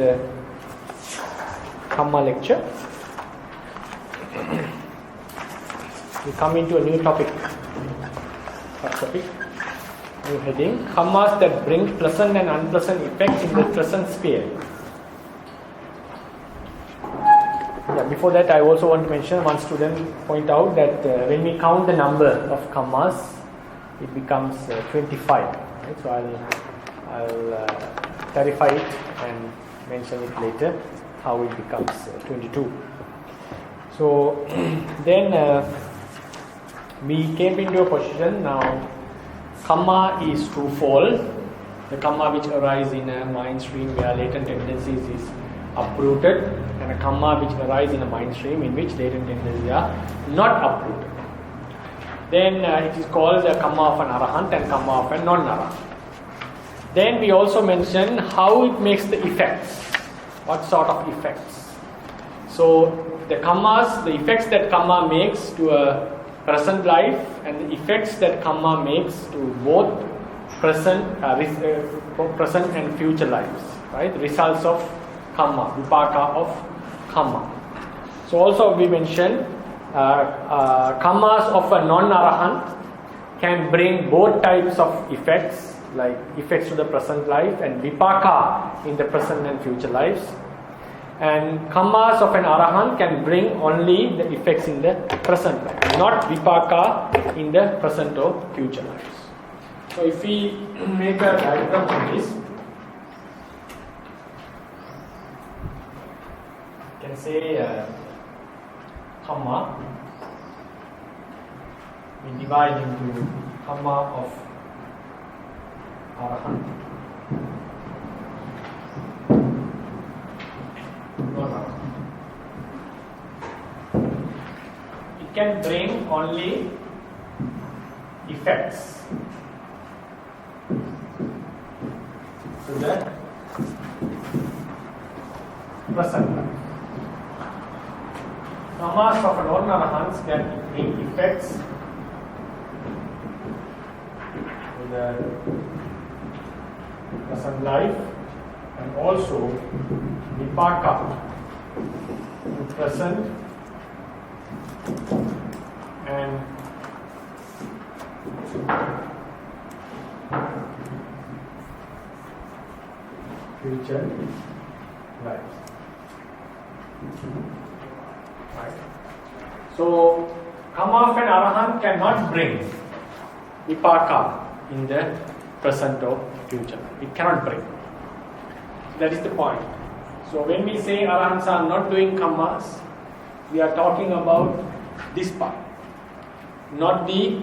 the Kamma lecture. We come into a new topic. New heading: Kammas that bring pleasant and unpleasant effects in the present sphere. Before that, I also want to mention, one student point out that when we count the number of kammas, it becomes 25. Right? So I'll clarify it and mention it later how it becomes 22. So then we came into a position now. Kamma is twofold. The kamma which arise in a mind stream where latent tendencies is uprooted, and a kamma which arise in a mind stream in which latent tendencies are not uprooted. Then it is called the kamma of an arahant and kamma of a non-arahant. Then we also mentioned how it makes the effects. What sort of effects? So the kammas, the effects that kamma makes to a present life and the effects that kamma makes to both present and future lives. Right? Results of kamma, vipaka of kamma. So also we mentioned kammas of a non-arahant can bring both types of effects, like effects to the present life and vipaka in the present and future lives. And kammas of an arahant can bring only the effects in the present life, not vipaka in the present or future lives. So if we make a diagram of this, you can say kamma. We divide into kamma of arahant, non-arahant. It can bring only effects to the present life. Kammas of non-arahants can bring effects to the present life and also vipaka to present and future lives. Right. So, kamma of an arahant cannot bring vipaka in the present or future. It cannot bring. That is the point. So, when we say arahants are not doing kammas, we are talking about this part, not the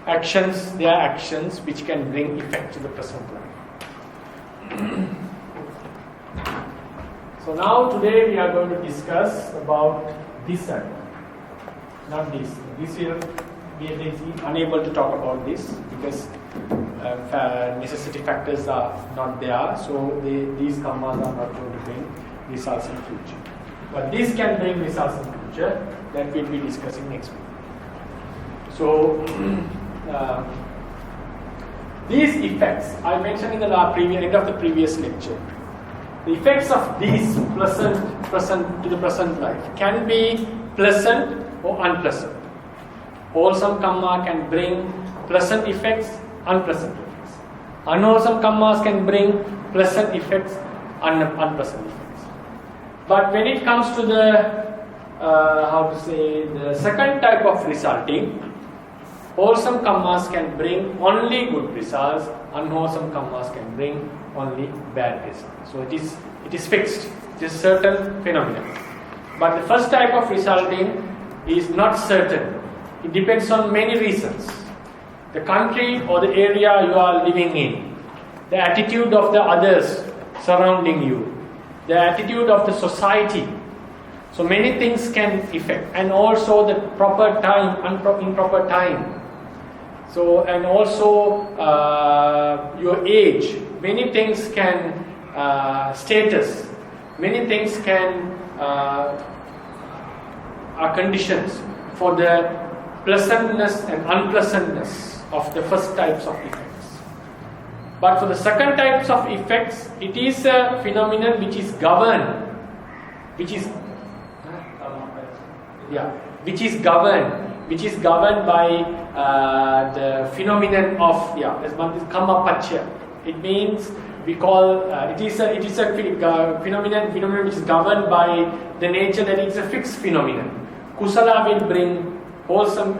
actions, their actions which can bring effect to the present life. So now today we are going to discuss about this side, not this. This year we are unable to talk about this because necessity factors are not there. So these kammas are not going to bring results in future. But this can bring results in future. That we'll be discussing next week. So these effects I mentioned in the end of the previous lecture. The effects of these present to the present life can be pleasant or unpleasant. Wholesome kamma can bring pleasant effects, unpleasant effects. Unwholesome kammas can bring pleasant effects, unpleasant effects. But when it comes to the the second type of resulting, wholesome kammas can bring only good results, unwholesome kammas can bring only bad results. So it is fixed. It is certain phenomenon. But the first type of resulting is not certain. It depends on many reasons. The country or the area you are living in, the attitude of the others surrounding you, the attitude of the society. So many things can affect, and also the proper time, improper time. So, and also your age. Many things can status. Many things can are conditions for the pleasantness and unpleasantness of the first types of effects. But for the second types of effects, it is a phenomenon which is governed, which is governed by the phenomenon of this one is kamma pachya. It means we call it is a phenomenon which is governed by the nature that it's a fixed phenomenon. Kusala will bring wholesome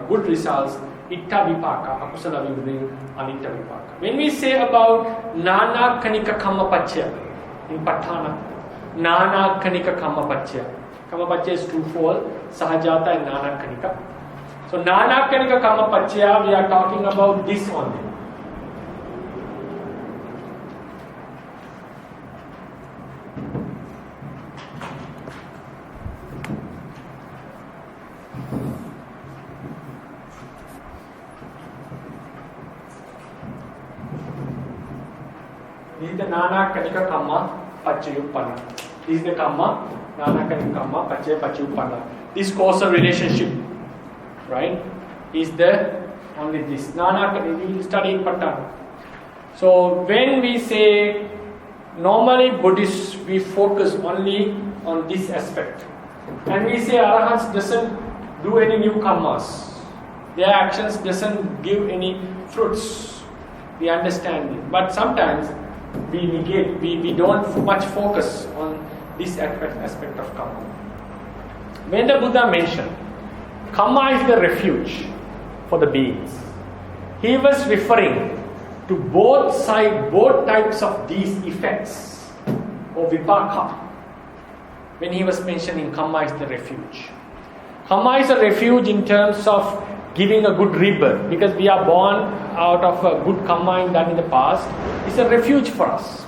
good results. Itta vipaka, akusala will bring anitta vipaka. When we say about nana kanika kamma pachya in Patthana, nana kanika kamma pachya. Kamma pachya is twofold, sahajata and nana kanika. So nana kanika kamma pachya, we are talking about this only. This is the nana kanika kamma pachayupanna. This is the kamma nana kanika kamma pachayupanna. This causal relationship, right, is the only this nana kanika. We will study in Patthana. So when we say normally Buddhists, we focus only on this aspect, and we say Arahants doesn't do any new karmas. Their actions doesn't give any fruits. We understand it, but sometimes we negate, we don't much focus on this aspect of karma. When the Buddha mentioned karma is the refuge for the beings, he was referring to both types of these effects or vipaka. When he was mentioning karma is the refuge. Karma is a refuge in terms of giving a good rebirth, because we are born out of a good karma done in the past. It's a refuge for us.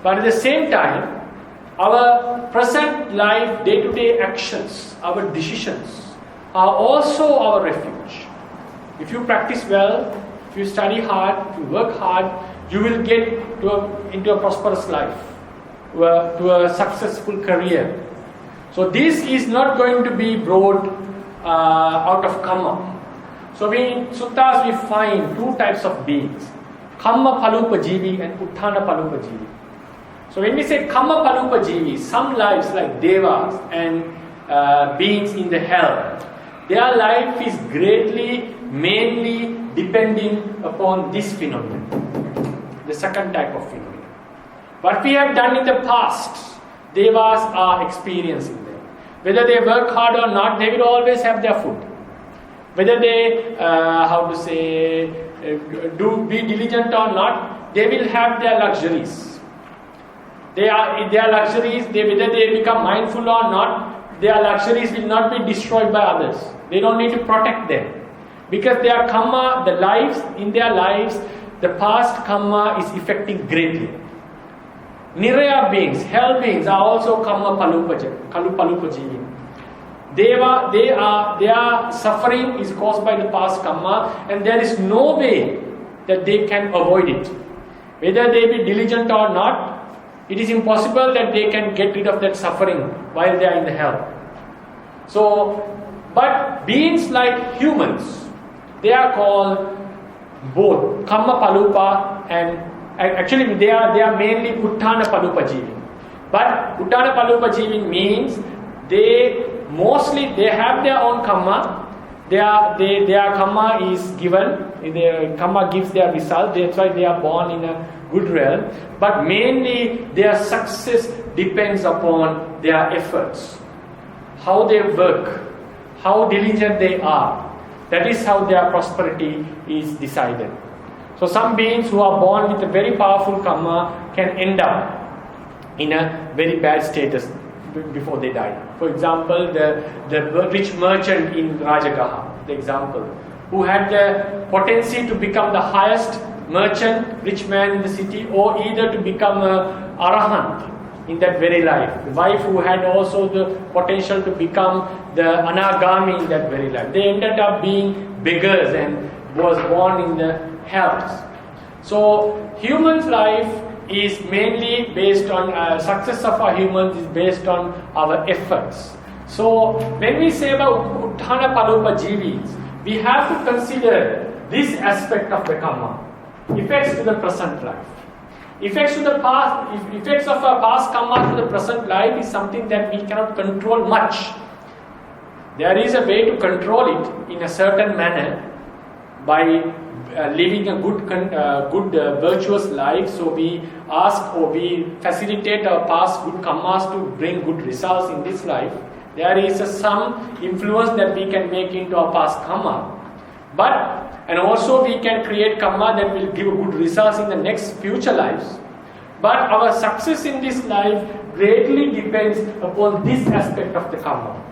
But at the same time, our present life, day-to-day actions, our decisions are also our refuge. If you practice well, if you study hard, if you work hard, you will get into a prosperous life, to a successful career. So this is not going to be brought out of karma. So in suttas we find two types of beings, kamma palupa jivi and uttana palupa jivi. So when we say kamma palupa jivi, some lives like devas and beings in the hell, their life is greatly, mainly depending upon this phenomenon, the second type of phenomenon. What we have done in the past, devas are experiencing them. Whether they work hard or not, they will always have their food. Whether they, be diligent or not, they will have their luxuries. Their luxuries, whether they become mindful or not, their luxuries will not be destroyed by others. They don't need to protect them. Because their karma, in their lives, the past karma is affecting greatly. Niraya beings, hell beings are also karma palupa jivi. Their suffering is caused by the past karma, and there is no way that they can avoid it. Whether they be diligent or not, it is impossible that they can get rid of that suffering while they are in the hell. So, but beings like humans, they are called both karma palupa and actually they are mainly uttana palupa jivi. But uttana palupa jivi means they have their own karma. Their karma is given. Their karma gives their result. That's why they are born in a good realm. But mainly their success depends upon their efforts, how they work, how diligent they are. That is how their prosperity is decided. So some beings who are born with a very powerful karma can end up in a very bad status before they die. For example, the rich merchant in Rajagaha, the example, who had the potency to become the highest merchant, rich man in the city, or either to become a arahant in that very life. The wife who had also the potential to become the anagami in that very life. They ended up being beggars and was born in the hells. So human's life is mainly based on success of our humans is based on our efforts. So when we say about uttana palupa jivis, we have to consider this aspect of the karma. effects to the present life. Effects of a past karma to the present life is something that we cannot control much. There is a way to control it in a certain manner by living a good virtuous life. So we ask or we facilitate our past good karmas to bring good results in this life. There is some influence that we can make into our past karma. And also we can create karma that will give good results in the next future lives. But our success in this life greatly depends upon this aspect of the karma.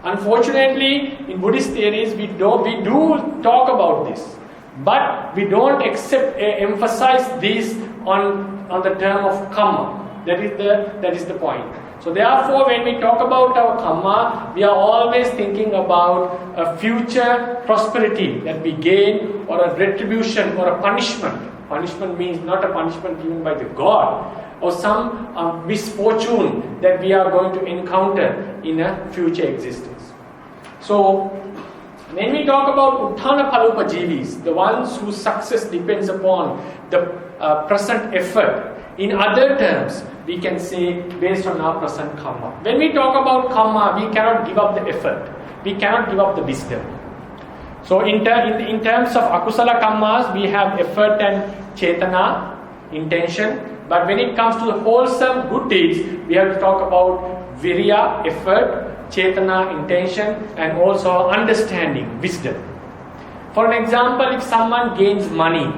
Unfortunately, in Buddhist theories, we do talk about this, but we don't emphasize this on the term of karma. That is the point. So therefore, when we talk about our karma, we are always thinking about a future prosperity that we gain, or a retribution, or a punishment. Punishment means not a punishment given by the God, or some misfortune that we are going to encounter in a future existence. So, when we talk about Uttana Palupajivis, the ones whose success depends upon the present effort, in other terms, we can say based on our present karma. When we talk about karma, we cannot give up the effort. We cannot give up the wisdom. So in terms of akusala karmas, we have effort and chetana, intention. But when it comes to the wholesome good deeds, we have to talk about virya, effort, chetana, intention, and also understanding, wisdom. For an example, if someone gains money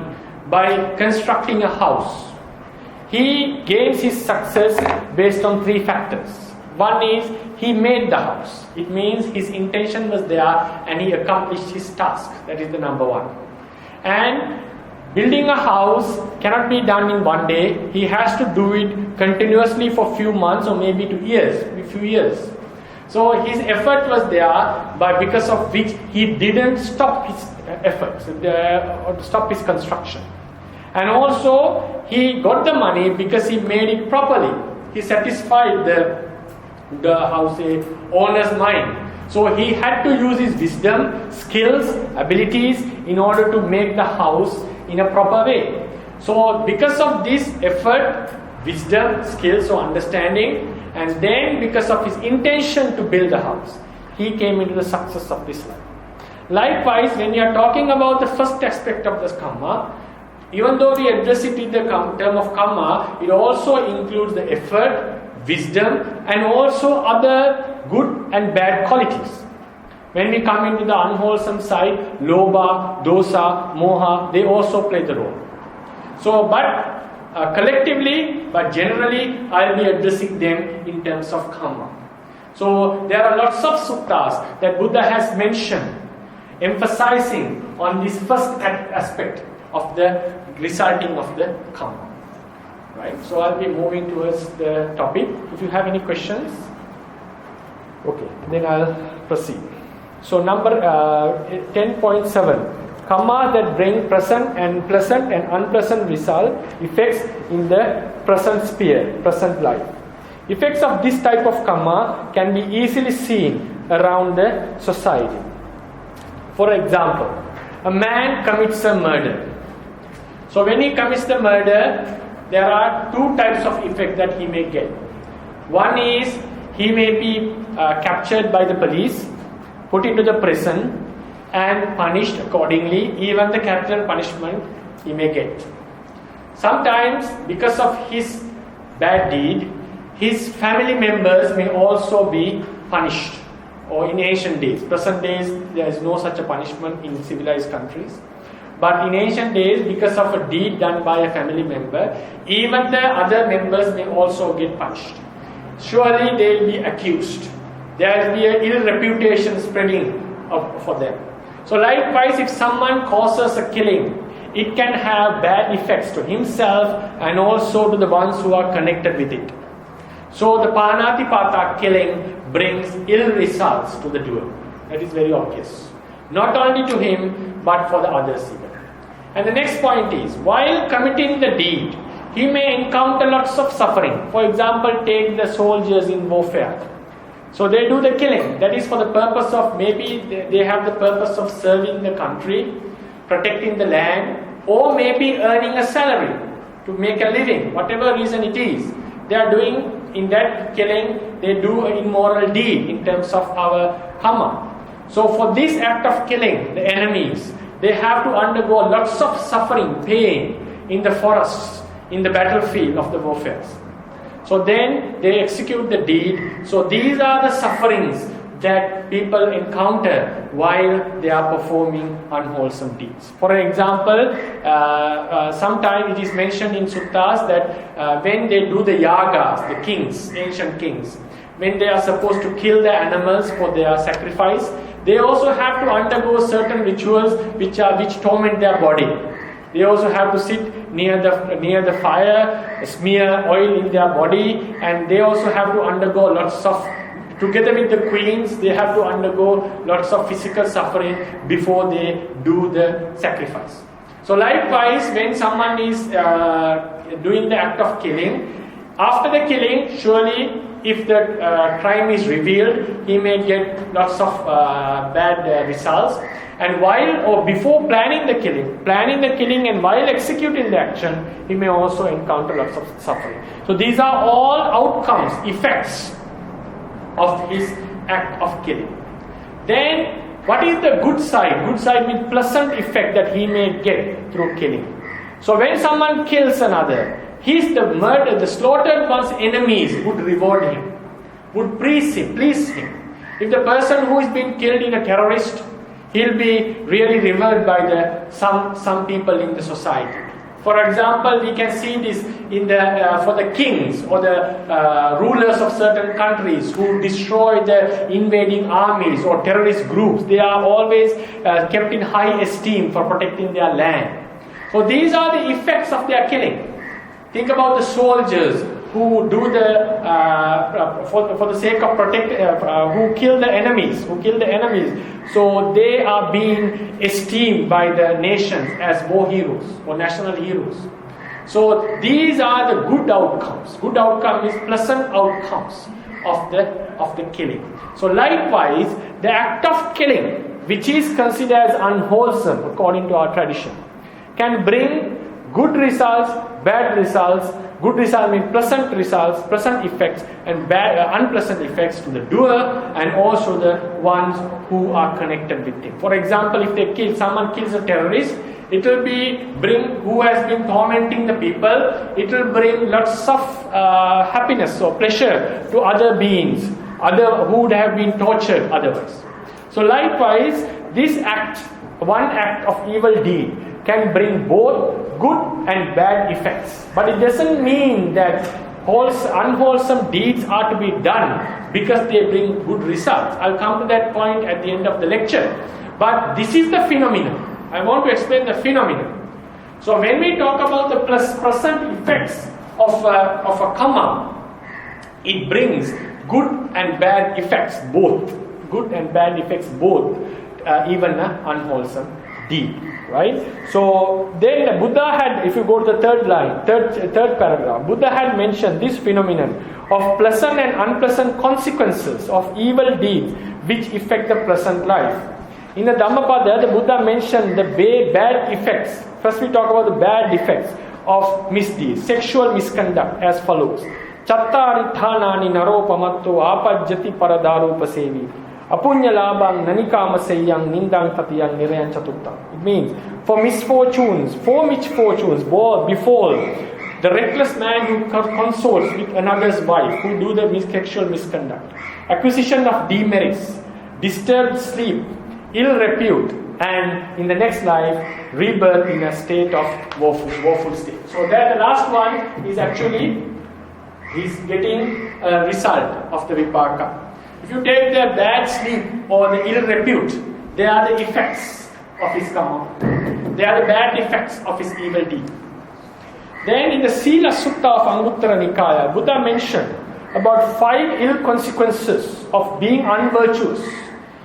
by constructing a house, he gains his success based on 3 factors. One is he made the house. It means his intention was there and he accomplished his task. That is the number 1. And building a house cannot be done in one day. He has to do it continuously for few months or maybe few years. So his effort was there, but because of which he didn't stop his efforts or stop his construction. And also he got the money because he made it properly. He satisfied the house owner's mind. So he had to use his wisdom, skills, abilities in order to make the house in a proper way. So because of this effort, wisdom, skills or understanding, and then because of his intention to build the house, he came into the success of this life. Likewise, when you are talking about the first aspect of this karma, even though we address it in the term of karma, it also includes the effort, wisdom, and also other good and bad qualities. When we come into the unwholesome side, lobha, dosa, moha, they also play the role. So, but collectively, but generally, I'll be addressing them in terms of karma. So, there are lots of suttas that Buddha has mentioned, emphasizing on this first aspect of the resulting of the karma. Right? So I'll be moving towards the topic. If you have any questions, okay, then I'll proceed. So number 10.7, karma that bring present and pleasant and unpleasant result, effects in the present sphere, present life. Effects of this type of karma can be easily seen around the society. For example, a man commits a murder. So when he commits the murder, there are 2 types of effect that he may get. One is he may be captured by the police, put into the prison and punished accordingly. Even the capital punishment he may get. Sometimes because of his bad deed, his family members may also be punished. Or in ancient days, present days there is no such a punishment in civilized countries. But in ancient days, because of a deed done by a family member, even the other members may also get punished. Surely they will be accused. There will be an ill reputation spreading for them. So likewise, if someone causes a killing, it can have bad effects to himself and also to the ones who are connected with it. So the Panatipata killing brings ill results to the doer. That is very obvious. Not only to him, but for the others even. And the next point is, while committing the deed, he may encounter lots of suffering. For example, take the soldiers in warfare. So they do the killing. That is for the purpose of, maybe they have the purpose of serving the country, protecting the land, or maybe earning a salary to make a living, whatever reason it is. They are doing, in that killing, they do an immoral deed in terms of our karma. So for this act of killing the enemies, they have to undergo lots of suffering, pain in the forests, in the battlefield of the warfare. So then they execute the deed. So these are the sufferings that people encounter while they are performing unwholesome deeds. For example, sometimes it is mentioned in suttas that when they do the yagas, the kings, ancient kings, when they are supposed to kill the animals for their sacrifice, they also have to undergo certain rituals which torment their body. They also have to sit near the fire, smear oil in their body, and they also have to undergo lots of, together with the queens, they have to undergo lots of physical suffering before they do the sacrifice. So likewise, when someone is doing the act of killing, after the killing, surely if the crime is revealed, he may get lots of bad results. And while or before planning the killing and while executing the action, he may also encounter lots of suffering. So these are all outcomes, effects of his act of killing. Then, what is the good side? Good side means pleasant effect that he may get through killing. So when someone kills another, the slaughtered one's enemies would reward him, would please him. If the person who is being killed is a terrorist, he'll be really revered by some people in the society. For example, we can see this for the kings or the rulers of certain countries who destroy the invading armies or terrorist groups. They are always kept in high esteem for protecting their land. So these are the effects of their killing. Think about the soldiers who do for the sake of who kill the enemies. So they are being esteemed by the nations as war heroes or national heroes. So these are the good outcomes. Good outcome is pleasant outcomes of the killing. So likewise, the act of killing, which is considered as unwholesome according to our tradition, can bring good results, bad results. Good results mean pleasant results, pleasant effects, and bad, unpleasant effects to the doer and also the ones who are connected with him. For example, if someone kills a terrorist, it will bring who has been tormenting the people. It will bring lots of happiness or pleasure to other beings, who would have been tortured otherwise. So likewise, one act of evil deed can bring both good and bad effects. But it doesn't mean that unwholesome deeds are to be done because they bring good results. I'll come to that point at the end of the lecture. But this is the phenomenon. I want to explain the phenomenon. So when we talk about the present effects of a karma, it brings good and bad effects both. Good and bad effects both, even an unwholesome deed. Right? So then Buddha had, if you go to the third paragraph, Buddha had mentioned this phenomenon of pleasant and unpleasant consequences of evil deeds which affect the pleasant life. In the Dhammapada, the Buddha mentioned the bad effects. First we talk about the bad effects of misdeeds, sexual misconduct as follows. Chattari thanani naropamatto apajjati paradarupasevi. Apunya labang nanikama seyang nindang tatiyang nirayan chatuttam. It means, four misfortunes befall the reckless man who consorts with another's wife, who do the sexual misconduct, acquisition of demerits, disturbed sleep, ill repute, and in the next life, rebirth in a state of woeful state. So that the last one is actually getting a result of the vipaka. If you take the bad sleep or the ill repute, they are the effects of his karma. They are the bad effects of his evil deed. Then in the Sila Sutta of Anguttara Nikaya, Buddha mentioned about 5 ill consequences of being unvirtuous.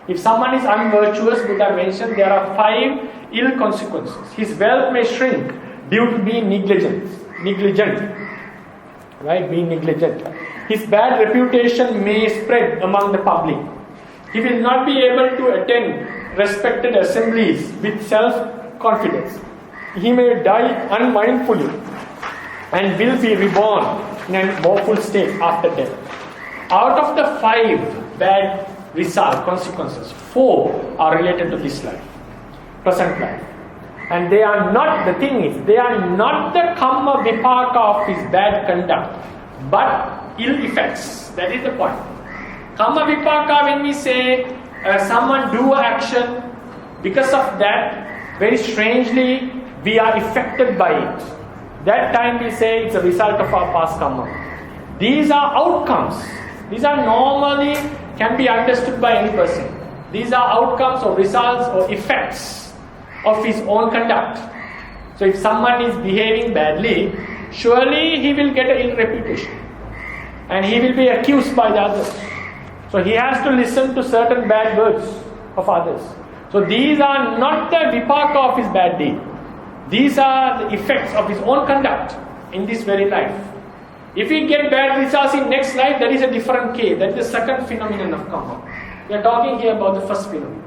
If someone is unvirtuous, Buddha mentioned there are 5 ill consequences. His wealth may shrink due to being negligent. Right? Being negligent. His bad reputation may spread among the public. He will not be able to attend respected assemblies with self-confidence. he may die unmindfully and will be reborn in a woeful state after death. Out of the 5 bad consequences, 4 are related to this life, present life. And they are not, the thing is, they are not the karma vipaka of his bad conduct, but ill effects. That is the point. Karma vipaka, when we say someone do action, because of that, very strangely, we are affected by it. That time we say it's a result of our past karma. These are outcomes. These are normally can be understood by any person. These are outcomes or results or effects of his own conduct. So if someone is behaving badly, surely he will get an ill reputation. And he will be accused by the others. So he has to listen to certain bad words of others. So these are not the vipaka of his bad deed. These are the effects of his own conduct in this very life. If he get bad results in next life, that is a different case. That is the second phenomenon of karma. We are talking here about the first phenomenon.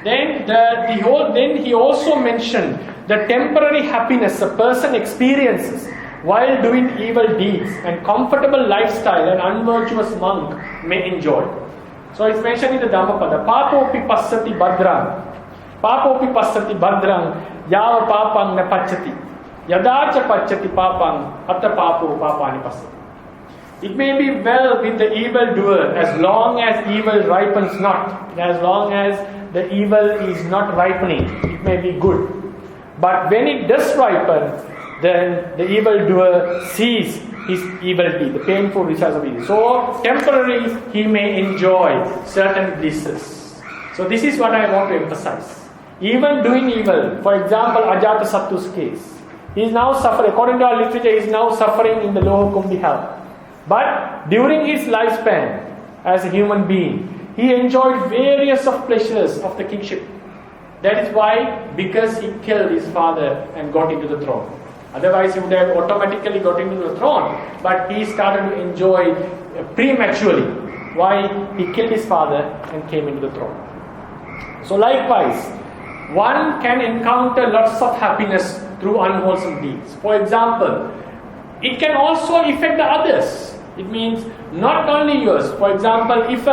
Then he also mentioned the temporary happiness a person experiences while doing evil deeds and comfortable lifestyle an unvirtuous monk may enjoy. So it's mentioned in the Dhammapada. Papopi passati badram. Papopi passati badram. Yava papang na pachati. Yadacha pachati papang. Atta papo papani passati. It may be well with the evil doer as long as evil ripens not. As long as the evil is not ripening, it may be good. But when it does ripen, then the evil doer sees his evil deed, the painful results of evil. So temporarily he may enjoy certain blisses. So this is what I want to emphasize. Even doing evil, for example, Ajatasattu's case, he is now suffering, according to our literature, he is now suffering in the lower Kumbhi hell. But during his lifespan as a human being, he enjoyed various of pleasures of the kingship. That is why, because he killed his father and got into the throne. Otherwise he would have automatically got into the throne, but he started to enjoy prematurely. Why? He killed his father and came into the throne. So likewise, one can encounter lots of happiness through unwholesome deeds. For example, it can also affect the others. It means not only yours. For example, if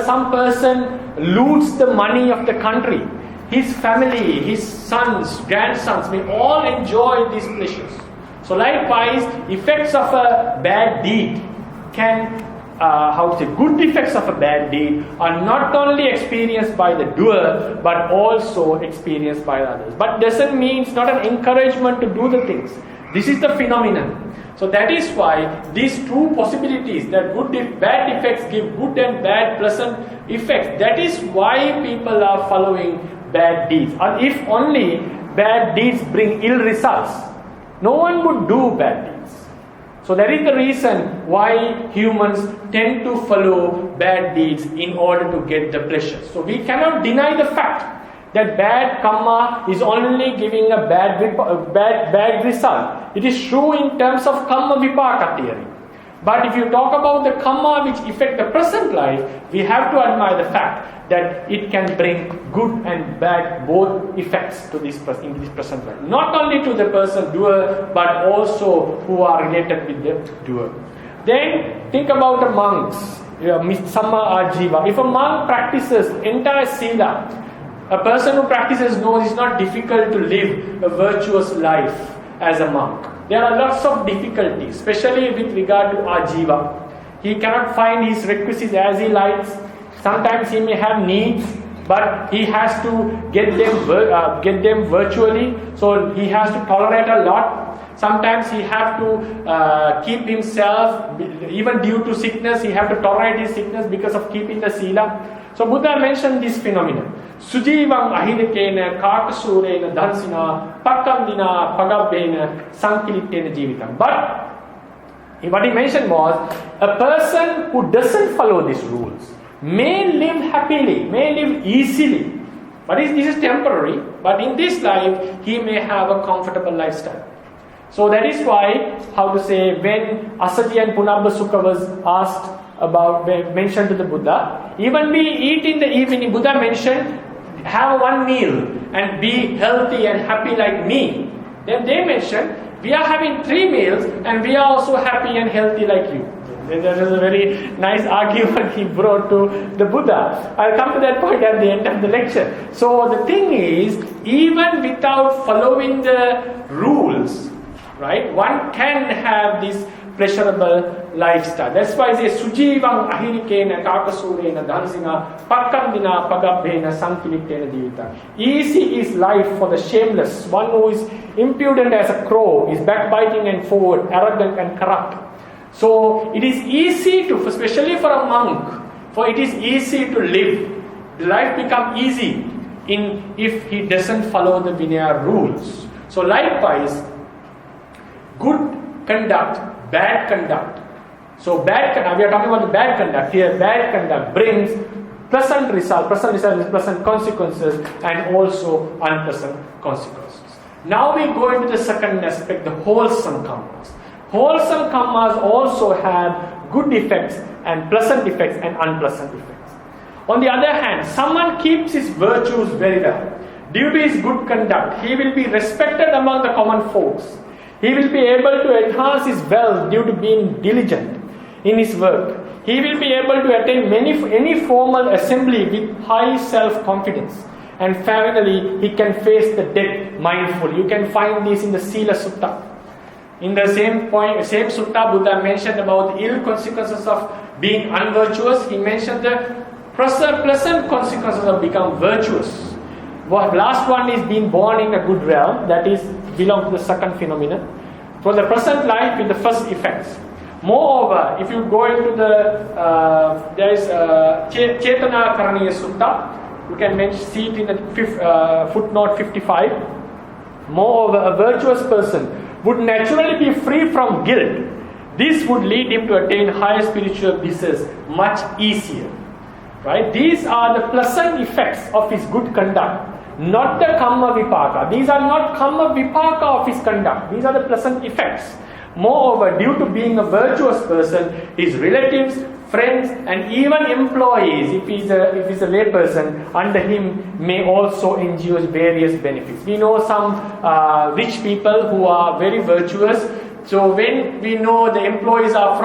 some person loots the money of the country, his family, his sons, grandsons may all enjoy these pleasures. So likewise, effects of a bad deed can, good effects of a bad deed are not only experienced by the doer, but also experienced by others. But doesn't mean it's not an encouragement to do the things. This is the phenomenon. So that is why these two possibilities, that bad effects give good and bad pleasant effects, that is why people are following bad deeds. And if only bad deeds bring ill results, no one would do bad deeds. So that is the reason why humans tend to follow bad deeds in order to get the pleasure. So we cannot deny the fact that bad karma is only giving a bad result. It is true in terms of karma vipaka theory. But if you talk about the karma which affect the present life, we have to admire the fact that it can bring good and bad both effects to this in this present life. Not only to the person doer, but also who are related with the doer. Then think about the monks, Samma Ajiva. If a monk practices entire Sila, a person who practices knows it's not difficult to live a virtuous life as a monk. There are lots of difficulties, especially with regard to Ajiva. He cannot find his requisites as he likes. Sometimes he may have needs, but he has to get them virtually. So he has to tolerate a lot. Sometimes he has to keep himself, even due to sickness, he has to tolerate his sickness because of keeping the sila. So Buddha mentioned this phenomenon. Sujivang ahidekena kakasurena dhansina pakandina pagabbena sankilitena jivitam. But what he mentioned was, a person who doesn't follow these rules may live happily, may live easily. But this is temporary. But in this life, he may have a comfortable lifestyle. So that is why, when Asati and Punabha Sukha was mentioned to the Buddha, even we eat in the evening, Buddha mentioned, have one meal and be healthy and happy like me. Then they mention, we are having 3 meals and we are also happy and healthy like you. That is a very nice argument he brought to the Buddha. I'll come to that point at the end of the lecture. So the thing is, even without following the rules, right, one can have this pleasurable lifestyle. That's why they say sujivang ahirikena kakasurena dhansina pakkandina pagabbena sankilittena divita. Easy is life for the shameless, one who is impudent as a crow, is backbiting and forward, arrogant and corrupt. So it is easy to, especially for a monk, for it is easy to live. The life becomes easy if he doesn't follow the Vinaya rules. So likewise, good conduct, bad conduct. So bad conduct, we are talking about the bad conduct here. Bad conduct brings pleasant result. Pleasant result is pleasant consequences and also unpleasant consequences. Now we go into the second aspect, the wholesome karmas. Wholesome karmas also have good effects and pleasant effects and unpleasant effects. On the other hand, someone keeps his virtues very well. Due to his good conduct, he will be respected among the common folks. He will be able to enhance his wealth due to being diligent in his work. He will be able to attend any formal assembly with high self-confidence. And finally, he can face the death mindful. You can find this in the Sila Sutta. In the same sutta, Buddha mentioned about the ill consequences of being unvirtuous. He mentioned the pleasant consequences of becoming virtuous. Last one is being born in a good realm. That is belong to the second phenomenon. For the present life with the first effects. Moreover, if you go into the there is Chetana Karaniya Sutta. You can see it in the footnote 55. Moreover, a virtuous person would naturally be free from guilt. This would lead him to attain higher spiritual blisses much easier. Right? These are the pleasant effects of his good conduct, not the kamma vipaka. These are not kamma vipaka of his conduct. These are the pleasant effects. Moreover, due to being a virtuous person, his relatives, friends, and even employees, if he's a lay person, under him may also enjoy various benefits. We know some rich people who are very virtuous. So when we know the employees are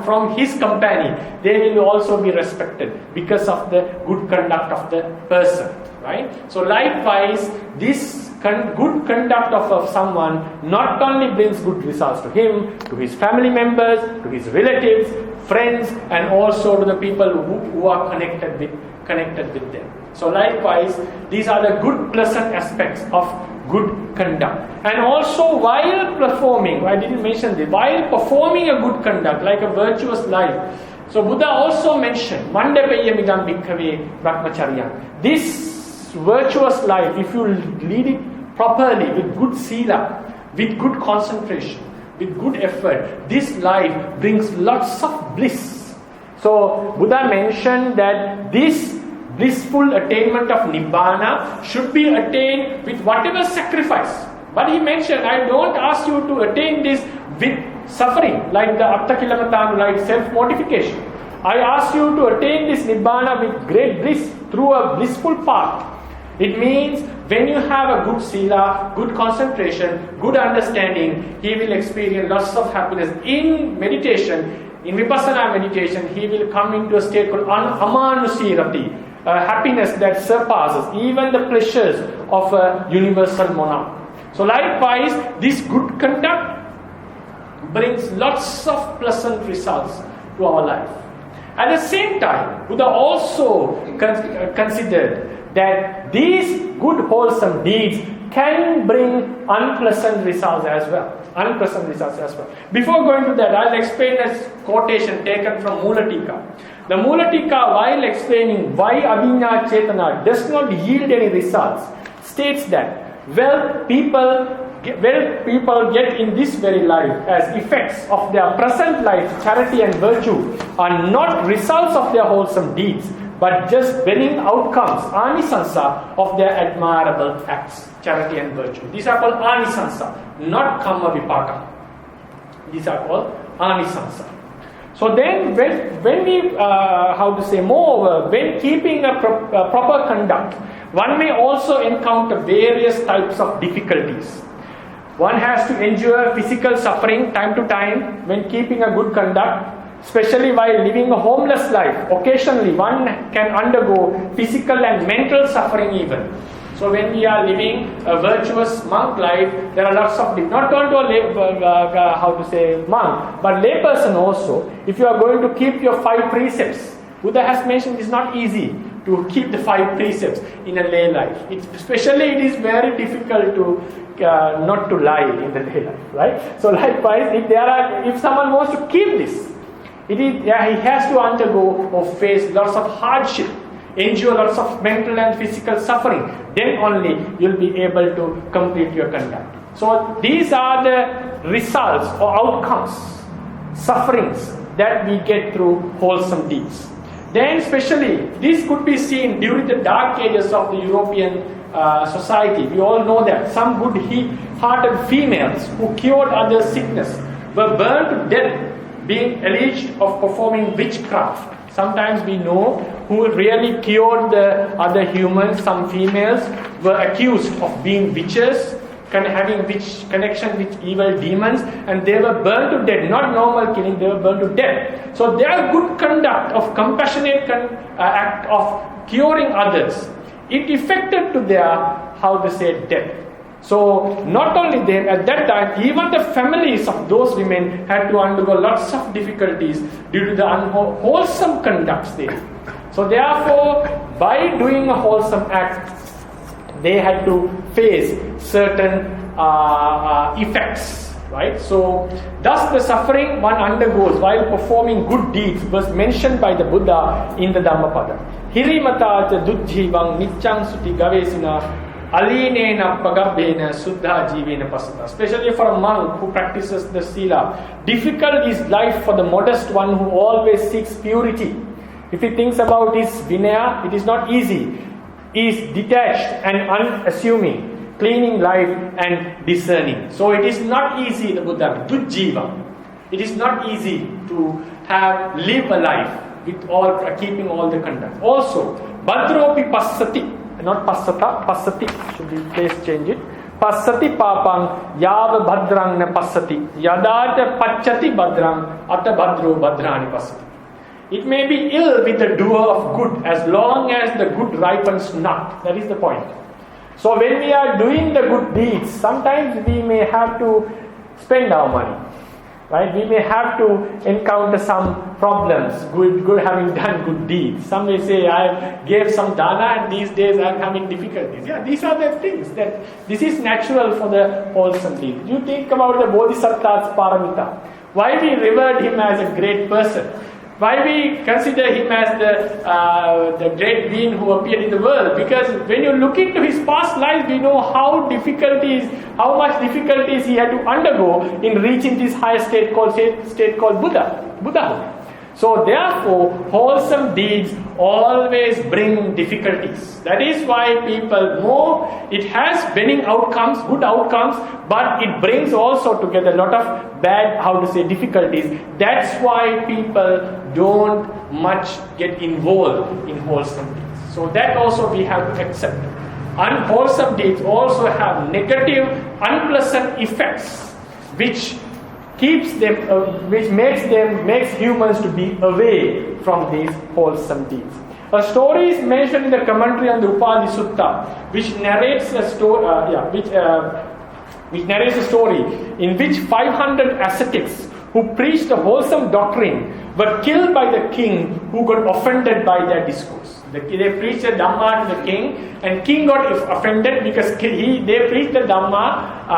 from his company, they will also be respected because of the good conduct of the person. Right? So likewise, this good conduct of someone not only brings good results to him, to his family members, to his relatives, friends, and also to the people who are connected with them. So likewise, these are the good pleasant aspects of good conduct. And also while performing, I didn't mention this, while performing a good conduct, like a virtuous life, so Buddha also mentioned, Mandapeyamidam bhikkhave brahmacharya. This virtuous life, if you lead it properly, with good sila, with good concentration, with good effort, this life brings lots of bliss. So Buddha mentioned that this blissful attainment of Nibbana should be attained with whatever sacrifice. But he mentioned, I don't ask you to attain this with suffering, like the Arthakilamatanu, like self-mortification. I ask you to attain this Nibbana with great bliss through a blissful path. It means when you have a good sila, good concentration, good understanding, he will experience lots of happiness. In meditation, in vipassana meditation, he will come into a state called amanusirati, a happiness that surpasses even the pleasures of a universal monarch. So likewise, this good conduct brings lots of pleasant results to our life. At the same time, Buddha also considered that these good wholesome deeds can bring unpleasant results as well. Before going to that, I'll explain a quotation taken from Mulatika. The Mulatika, while explaining why Abhinya Chetana does not yield any results, states that people get in this very life as effects of their present life, charity and virtue, are not results of their wholesome deeds, but just bearing outcomes, anisansa, of their admirable acts, charity and virtue. These are called anisansa, not kamma vipaka. These are called anisansa. So then, when we, moreover, when keeping a proper conduct, One may also encounter various types of difficulties. One has to endure physical suffering time to time when keeping a good conduct, especially while living a homeless life. Occasionally, one can undergo physical and mental suffering even. So when we are living a virtuous monk life, there are lots of, not only a monk, but layperson also. If you are going to keep your 5 precepts, Buddha has mentioned it's not easy to keep the 5 precepts in a lay life. Especially it is very difficult to not to lie in the lay life, right? So likewise, if someone wants to keep this, he has to undergo or face lots of hardship, endure lots of mental and physical suffering. Then only you'll be able to complete your conduct. So these are the results or outcomes, sufferings that we get through wholesome deeds. Then especially, this could be seen during the dark ages of the European society. We all know that some good-hearted females who cured others' sickness were burned to death, being alleged of performing witchcraft. Sometimes we know who really cured the other humans. Some females were accused of being witches, having witch connection with evil demons, and they were burned to death. Not normal killing, they were burned to death. So their good conduct of compassionate act of curing others, it affected to their, death. So not only them, at that time, even the families of those women had to undergo lots of difficulties due to the unwholesome conducts there. So therefore, by doing a wholesome act, they had to face certain effects, right? So thus the suffering one undergoes while performing good deeds was mentioned by the Buddha in the Dhammapada. Hirimata dujjivang niccang suti gavesina alinena pagabbena suddha jivena pasata. Especially for a monk who practices the sila, difficult is life for the modest one who always seeks purity. If he thinks about his vinaya, it is not easy. He is detached and unassuming, cleaning life and discerning. So it is not easy, the Buddha, dujjiva. It is not easy to live a life with keeping all the conduct. Also, badropi passati, not passata, passati, should be place change it. Passati papang yava bhadrang na passati, yadata pachati bhadrang atta badro bhadrani passati. It may be ill with the doer of good as long as the good ripens not. That is the point. So when we are doing the good deeds, sometimes we may have to spend our money. Right? We may have to encounter some problems, good having done good deeds. Some may say, I gave some dana and these days I am having difficulties. Yeah, these are the things that this is natural for the wholesome deed. You think about the Bodhisattva's paramita. Why we revered him as a great person? Why we consider him as the great being who appeared in the world? Because when you look into his past life, we know how much difficulties he had to undergo in reaching this higher state called Buddhahood. So therefore, wholesome deeds always bring difficulties. That is why people know it has winning outcomes, good outcomes, but it brings also together a lot of bad, difficulties. That's why people don't much get involved in wholesome deeds. So that also we have to accept. Unwholesome deeds also have negative, unpleasant effects, which makes humans to be away from these wholesome deeds. A story is mentioned in the commentary on the Upadi Sutta, which narrates a story in which 500 ascetics who preached the wholesome doctrine were killed by the king who got offended by their discourse. They preached the Dhamma to the king, and king got offended because they preached the Dhamma,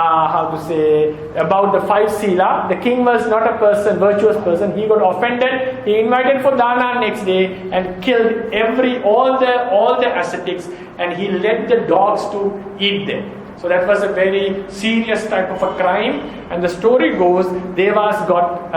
about the 5 sila. The king was not a virtuous person. He got offended. He invited for dana next day and killed all the ascetics, and he led the dogs to eat them. So that was a very serious type of a crime, and the story goes Devas got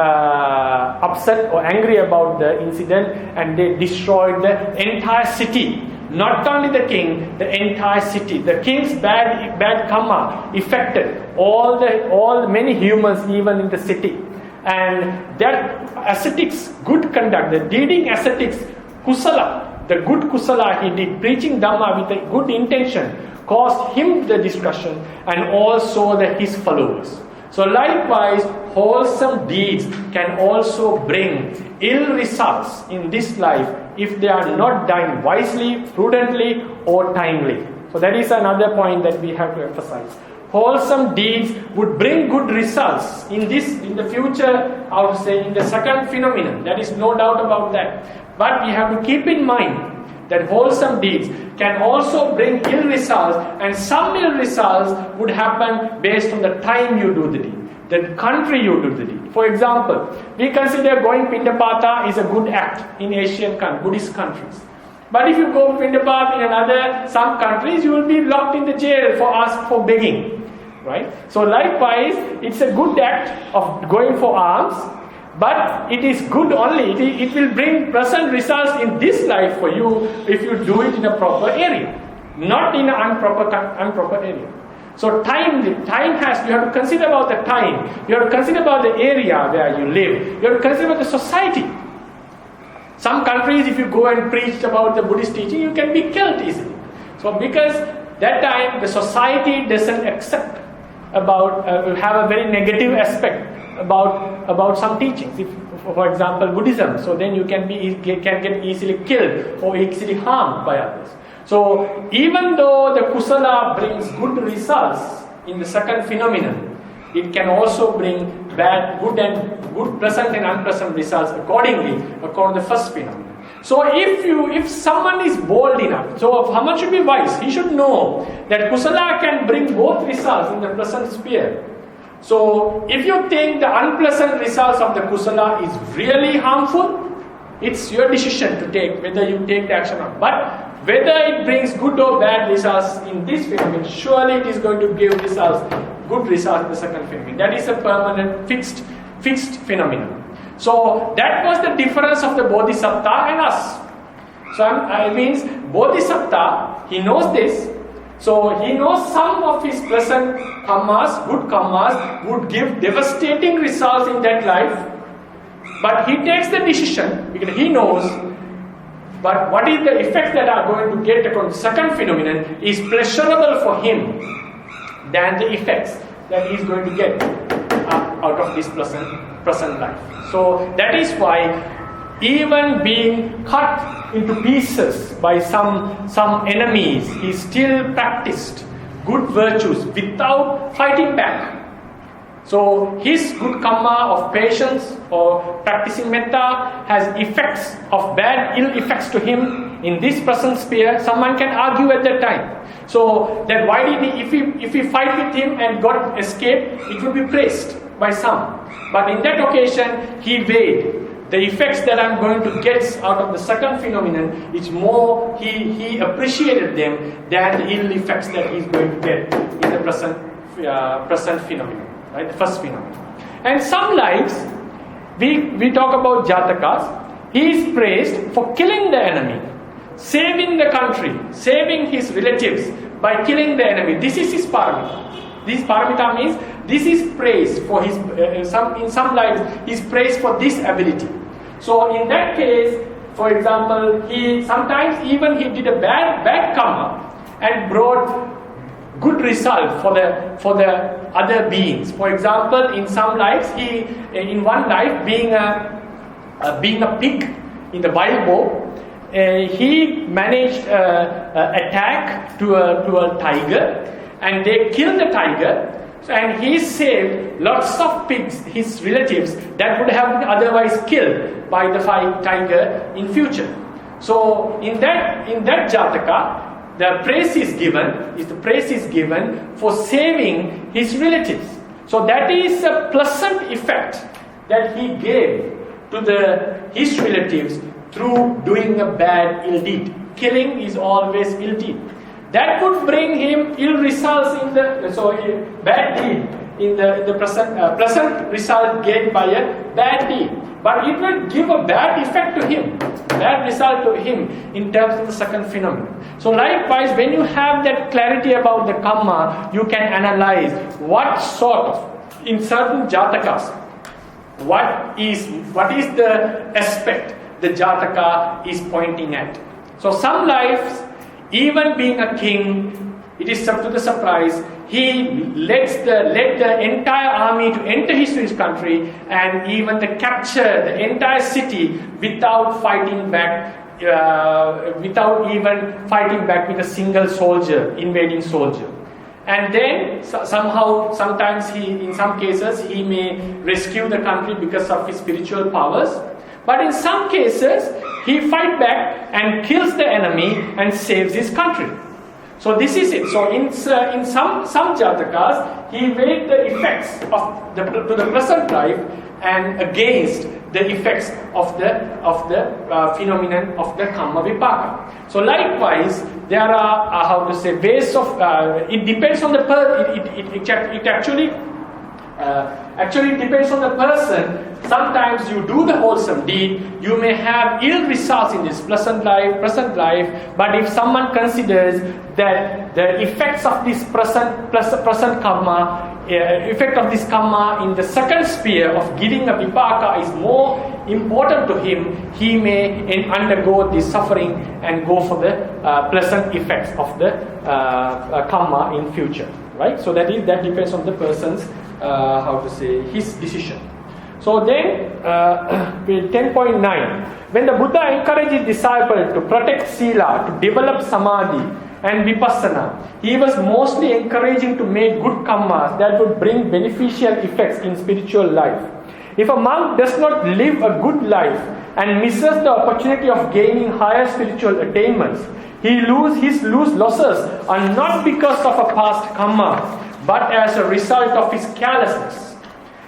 upset or angry about the incident, and they destroyed the entire city. Not only the king, the entire city. The king's bad karma affected many humans even in the city. And that ascetics, good conduct, the leading ascetics, kusala, the good kusala he did, preaching Dhamma with a good intention, caused him the destruction and also his followers. So likewise, wholesome deeds can also bring ill results in this life if they are not done wisely, prudently, or timely. So that is another point that we have to emphasize. Wholesome deeds would bring good results in the future, I would say, in the second phenomenon. There is no doubt about that. But we have to keep in mind that wholesome deeds can also bring ill results, and some ill results would happen based on the time you do the deed, the country you do the deed. For example, we consider going Pindapata is a good act in Asian Buddhist countries. But if you go Pindapat in some countries, you will be locked in the jail for begging. Right? So likewise, it's a good act of going for alms, but it is good only. It will bring present results in this life for you if you do it in a proper area, not in an improper area. So you have to consider about the time. You have to consider about the area where you live. You have to consider about the society. Some countries, if you go and preach about the Buddhist teaching, you can be killed easily. So because that time the society doesn't accept have a very negative aspect about some teachings. If, for example, Buddhism, so then you can get easily killed or easily harmed by others. So even though the kusala brings good results in the second phenomenon, it can also bring good present and unpleasant results according to the first phenomenon. So if someone is bold enough, so someone should be wise, he should know that kusala can bring both results in the present sphere. So if you think the unpleasant results of the kusala is really harmful, it's your decision to take whether you take the action or not. But whether it brings good or bad results in this phenomenon, surely it is going to give good results in the second phenomenon. That is a permanent fixed phenomenon. So that was the difference of the Bodhisattva and us. So it means Bodhisattva, he knows this. So he knows some of his present karmas, good karmas, would give devastating results in that life. But he takes the decision because he knows. But what is the effects that are going to get upon the second phenomenon is pleasurable for him than the effects that he is going to get out of this present life. So that is why even being cut into pieces by some enemies, he still practiced good virtues without fighting back. So his good karma of patience or practicing metta has effects of ill effects to him in this present sphere. Someone can argue at that time. So that why did if we fight with him and got escaped, it will be praised by some. But in that occasion, he weighed the effects that I'm going to get out of the second phenomenon. It's more he appreciated them than the ill effects that he's going to get in the present phenomenon. Right, the first phenomenon. And some lives, we talk about Jatakas, he is praised for killing the enemy, saving the country, saving his relatives by killing the enemy. This is his paramita. This paramita means this is praise for his, in some lives, he is praised for this ability. So in that case, for example, sometimes even he did a bad karma and brought good result for the other beings. For example, in some lives, in one life, being a pig in the wild boar, he managed attack to a tiger, and they killed the tiger, and he saved lots of pigs, his relatives, that would have been otherwise killed by the tiger in future. So in that Jataka, the praise is given for saving his relatives. So that is a pleasant effect that he gave to his relatives through doing a bad ill deed. Killing is always ill deed. That would bring him ill results bad deed in the present result gained by a bad deed. But it will give a bad effect to him, bad result to him in terms of the second phenomenon. So likewise, when you have that clarity about the karma, you can analyze what sort of, in certain jatakas, what is the aspect the jataka is pointing at. So some lives, even being a king, it is up to the surprise, he led the entire army to enter his country and even to capture the entire city without fighting back, without even fighting back with a single soldier, invading soldier. And then somehow, sometimes in some cases, he may rescue the country because of his spiritual powers. But in some cases, he fights back and kills the enemy and saves his country. So this is it. So in some jatakas, he weighed the effects to the present life and against the effects of the phenomenon of the karma vipaka. So likewise, there are ways of. It depends on the it actually depends on the person. Sometimes you do the wholesome deed, you may have ill results in this present life, but if someone considers that the effects of this present karma, effect of this karma in the second sphere of giving a vipaka is more important to him, he may undergo this suffering and go for the pleasant effects of the karma in future. Right? So that depends on the person's his decision. So then, 10.9, when the Buddha encouraged disciples to protect sila, to develop samadhi and vipassana, he was mostly encouraging to make good karmas that would bring beneficial effects in spiritual life. If a monk does not live a good life and misses the opportunity of gaining higher spiritual attainments, his losses are not because of a past karma, but as a result of his carelessness.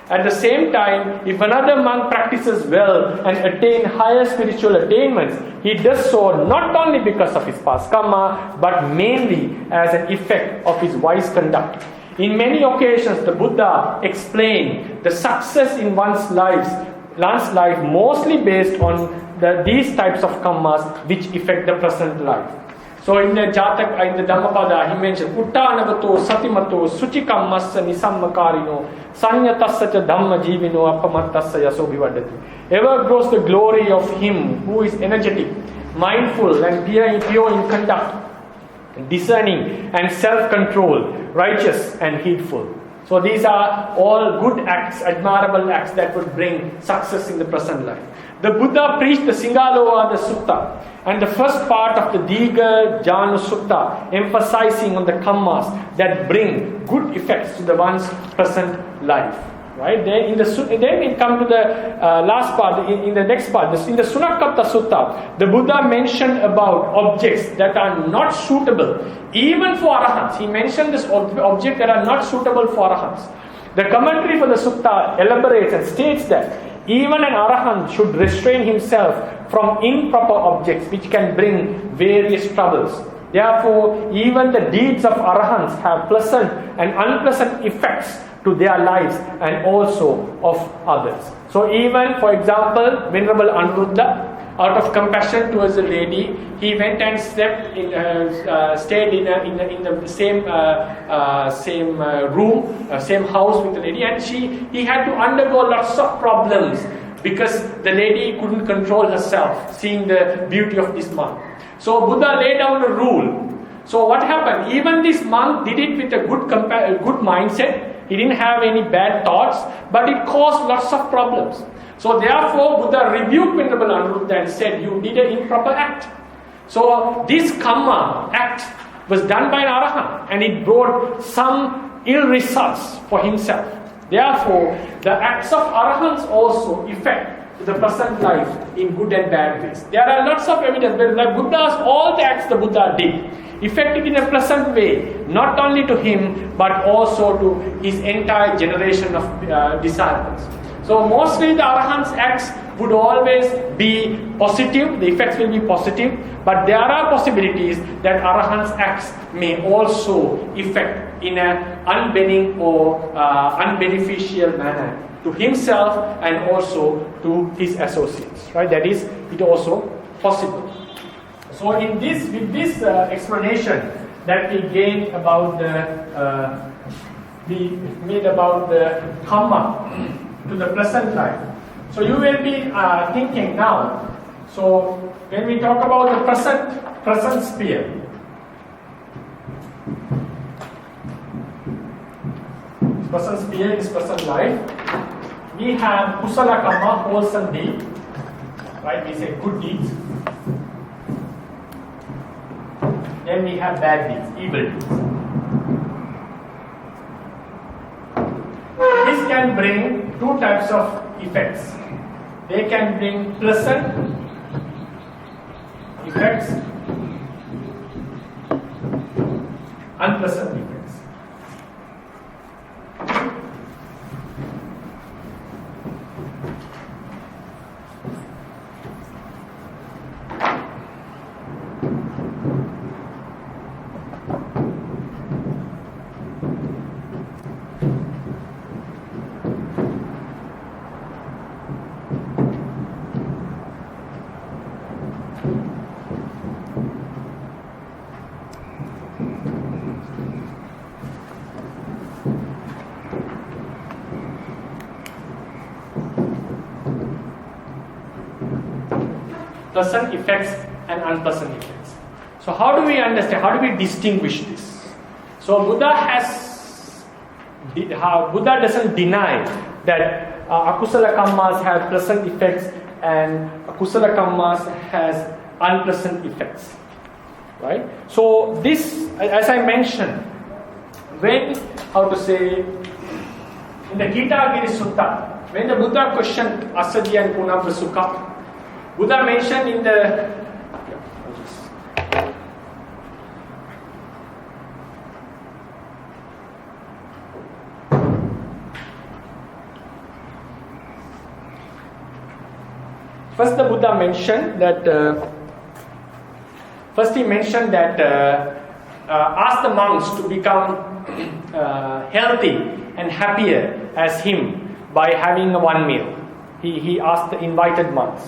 At the same time, if another monk practices well and attains higher spiritual attainments, he does so not only because of his past karma, but mainly as an effect of his wise conduct. In many occasions, the Buddha explained the success in one's life mostly based on these types of karmas which affect the present life. So in the Dhammapada, he mentioned Uttanavato Satimato Suchikamassa Nisammakarino Sanyatasya cha Dhamma Jivino Appamattasya Yaso Bhivadati. Ever grows the glory of him who is energetic, mindful and pure in conduct, discerning and self-control, righteous and heedful. So these are all good acts, admirable acts that would bring success in the present life. The Buddha preached the Singhalovada Sutta and the first part of the Diga Janu Sutta, emphasizing on the karmas that bring good effects to the one's present life. Right? Then we come to the last part, in the next part, in the Sunakatta Sutta, the Buddha mentioned about objects that are not suitable even for arahants. He mentioned this object that are not suitable for arahants. The commentary for the sutta elaborates and states that even an arahant should restrain himself from improper objects which can bring various troubles. Therefore, even the deeds of arahants have pleasant and unpleasant effects to their lives and also of others. So even, for example, Venerable Anuruddha, out of compassion towards the lady, he went and stayed in the same room, same house with the lady, and he had to undergo lots of problems because the lady couldn't control herself, seeing the beauty of this monk. So Buddha laid down a rule. So what happened? Even this monk did it with a good mindset. He didn't have any bad thoughts, but it caused lots of problems. So therefore, Buddha rebuked Venerable Anuruddha and said, you did an improper act. So this karma act was done by an arahant and it brought some ill results for himself. Therefore, the acts of arahants also affect the present life in good and bad ways. There are lots of evidence that Buddha's, all the acts the Buddha did, affected in a pleasant way, not only to him, but also to his entire generation of disciples. So mostly the arahant's acts would always be positive, the effects will be positive, but there are possibilities that arahant's acts may also affect in an unbending or unbeneficial manner to himself and also to his associates. Right? That is, it also possible. So with this explanation that we gained about we made about the karma to the present life. So you will be thinking now, so when we talk about the present sphere, present sphere is present life, we have kusala karma, wholesome deed, right? We say good deeds. Then we have bad deeds, evil deeds. This can bring two types of effects. They can bring pleasant effects, unpleasant effects. Pleasant effects and unpleasant effects. So how do we understand, how do we distinguish this? So Buddha doesn't deny that akusala karmas have pleasant effects and akusala karmas has unpleasant effects. Right? So this, as I mentioned, when, how to say, in the Gita Giri Sutta, when the Buddha questioned Asadi and Punabha Sukha, Buddha mentioned in the first the Buddha mentioned that he mentioned that ask the monks to become healthy and happier as him by having one meal. He asked the invited monks.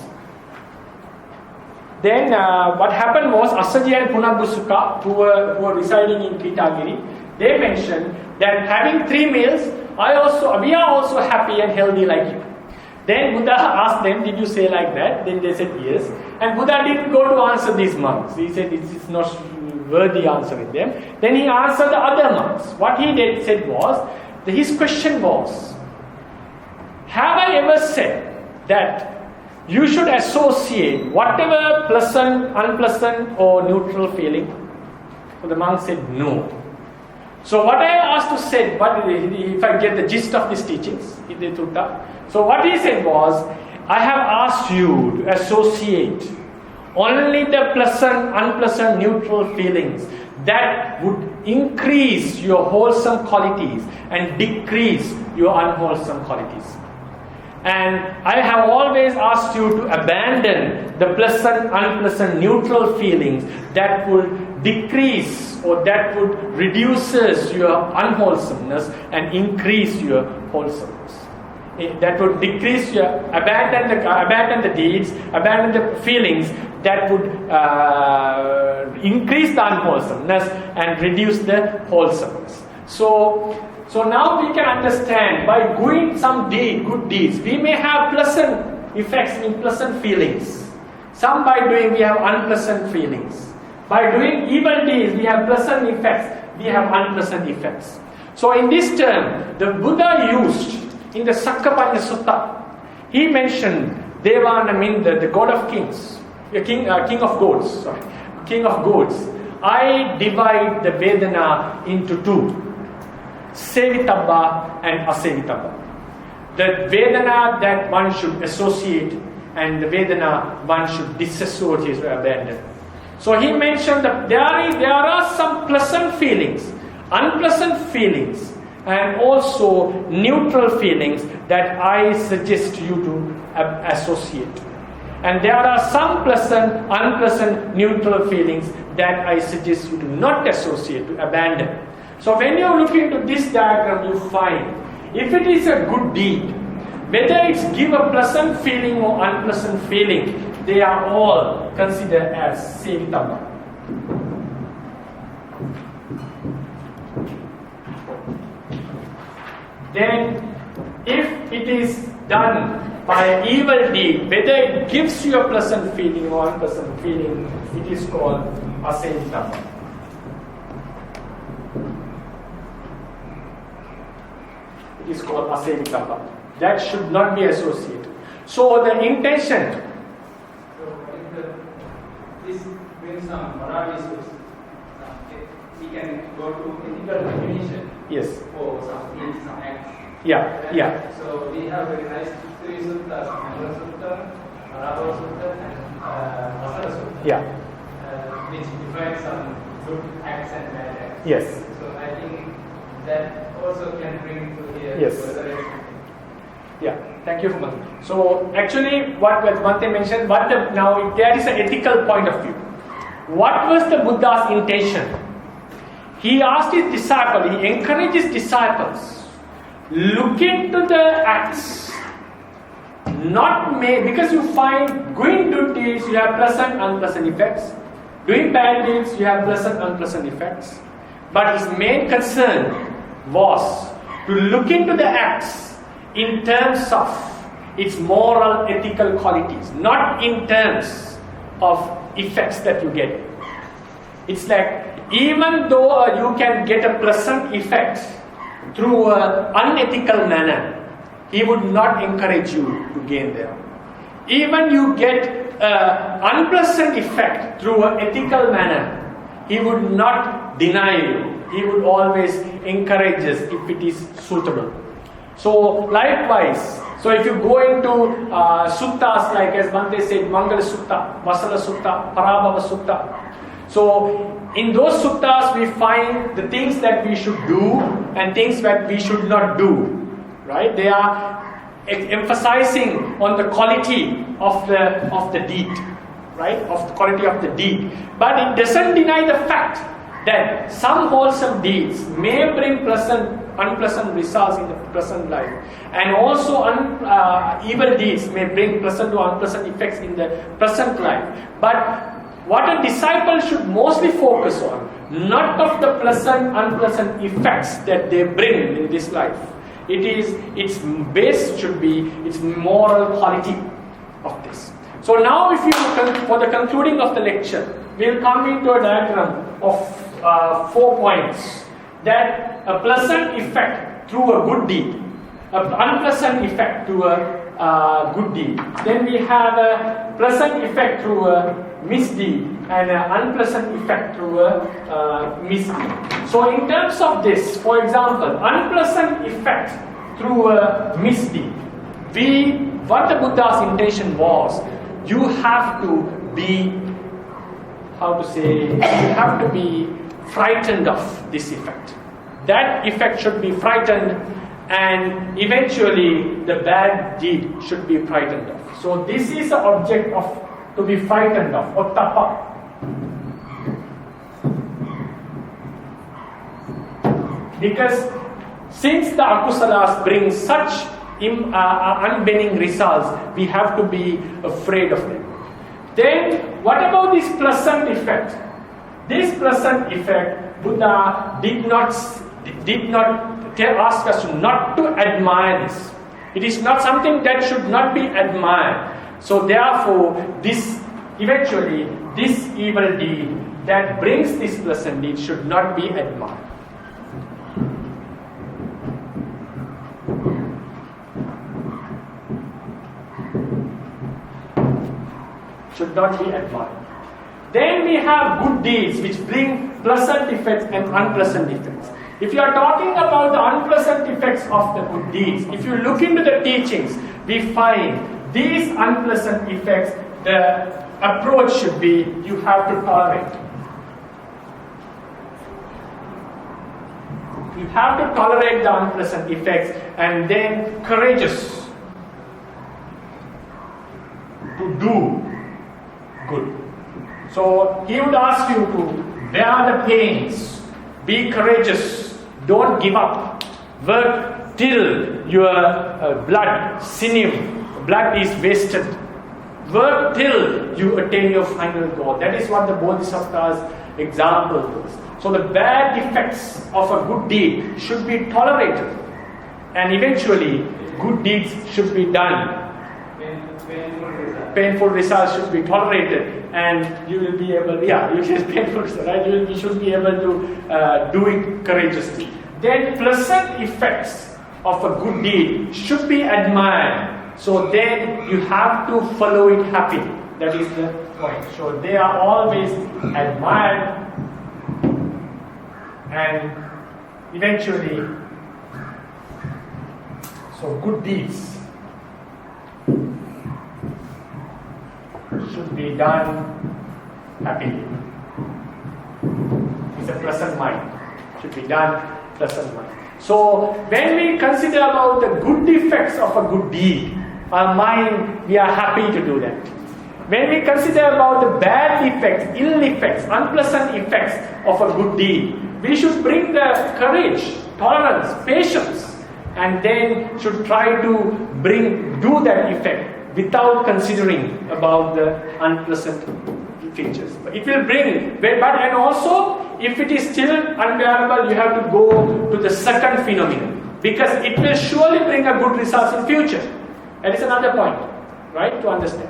Then what happened was Asaji and Punabhusuka, who were residing in Kitagiri, they mentioned that having 3 meals, we are also happy and healthy like you. Then Buddha asked them, did you say like that? Then they said yes. And Buddha didn't go to answer these monks. He said it is not worthy answering them. Then he answered the other monks. What he said was, his question was, have I ever said that you should associate whatever pleasant, unpleasant or neutral feeling? So the monk said no. So what I asked to say, if I get the gist of these teachings in the Sutta, so what he said was, I have asked you to associate only the pleasant, unpleasant, neutral feelings that would increase your wholesome qualities and decrease your unwholesome qualities. And I have always asked you to abandon the pleasant, unpleasant, neutral feelings that would decrease or that would reduces your unwholesomeness and increase your wholesomeness. That would decrease your abandon the deeds, abandon the feelings that would increase the unwholesomeness and reduce the wholesomeness. So now we can understand, by doing some good deeds, we may have pleasant effects in pleasant feelings. Some by doing we have unpleasant feelings. By doing evil deeds we have pleasant effects, we have unpleasant effects. So in this term, the Buddha used in the Sakkapanya Sutta, he mentioned Devana, the god of kings, king of gods. King of gods. I divide the Vedana into 2. Sevitabba and Asevitabba. The Vedana that one should associate and the Vedana one should disassociate or abandon. So he mentioned that there are some pleasant feelings, unpleasant feelings, and also neutral feelings that I suggest you to associate. And there are some pleasant, unpleasant, neutral feelings that I suggest you to not associate, to abandon. So when you look into this diagram, you find if it is a good deed, whether it's give a pleasant feeling or unpleasant feeling, they are all considered as sevitama. Then if it is done by an evil deed, whether it gives you a pleasant feeling or unpleasant feeling, it is called asayitapa. It is called asayitapa. That should not be associated. So the intention. So this brings some morality. We can go to ethical definition. Yes. For some acts. Yeah. And Yeah. So we have recognized three suttas: Saṅgha Sutta, Parabhava Sutta, and Vasara Sutta. Yeah. Which define some good acts and bad acts. Yes. So I think that also can bring to here. Yes. Yeah, thank you, Fuman. So actually, what Bhante mentioned, now there is an ethical point of view. What was the Buddha's intention? He asked his disciple, he encouraged his disciples, look into the acts, because you find doing good deeds, you have pleasant, unpleasant effects. Doing bad deeds, you have pleasant, unpleasant effects. But his main concern was to look into the acts in terms of its moral, ethical qualities, not in terms of effects that you get. It's like, even though you can get a pleasant effect through an unethical manner, he would not encourage you to gain them. Even you get an unpleasant effect through an ethical manner, he would not deny you. He would always encourage us if it is suitable. So likewise, so if you go into suttas like as Bhante said, Mangala Sutta, Vasala Sutta, Parabhava Sutta. So in those suttas we find the things that we should do and things that we should not do. Right? They are emphasizing on the quality of the deed. Right? Of the quality of the deed. But it doesn't deny the fact that some wholesome deeds may bring unpleasant results in the present life, and also evil deeds may bring pleasant or unpleasant effects in the present life. But what a disciple should mostly focus on, not of the pleasant, unpleasant effects that they bring in this life. Its base should be its moral quality of this. So now, for the concluding of the lecture, we'll come into a diagram of 4 points. That a pleasant effect through a good deed, an unpleasant effect through a good deed. Then we have a pleasant effect through a misdeed and an unpleasant effect through a misdeed. So in terms of this, for example, unpleasant effect through a misdeed, what the Buddha's intention was, you have to be, you have to be frightened of this effect. That effect should be frightened, and eventually the bad deed should be frightened of. So this is the object of to be frightened of, ottappa. Because since the akusalas bring such unbending results, we have to be afraid of them. Then what about this pleasant effect? This pleasant effect, Buddha did not ask us not to admire this. It is not something that should not be admired. So therefore, this evil deed that brings this pleasant deed should not be admired. Should not be admired. Then we have good deeds which bring pleasant effects and unpleasant effects. If you are talking about the unpleasant effects of the good deeds, if you look into the teachings, we find these unpleasant effects, the approach should be you have to tolerate. You have to tolerate the unpleasant effects and then courageous to do good. So he would ask you to bear the pains, be courageous, don't give up, work till your blood is wasted, work till you attain your final goal. That is what the Bodhisattva's example is. So the bad effects of a good deed should be tolerated, and eventually good deeds should be done Painful results should be tolerated, and you will be able, you can painful, right? You should be able to do it courageously. Then pleasant effects of a good deed should be admired. So then you have to follow it happily. That is the point. So they are always admired, and eventually, so good deeds should be done happily. It's a pleasant mind. Should be done pleasant mind. So when we consider about the good effects of a good deed, our mind, we are happy to do that. When we consider about the bad effects, ill effects, unpleasant effects of a good deed, we should bring the courage, tolerance, patience, and then should try to do that effect without considering about the unpleasant features. It will bring, and also if it is still unbearable, you have to go to the second phenomenon, because it will surely bring a good result in future. That is another point, right, to understand.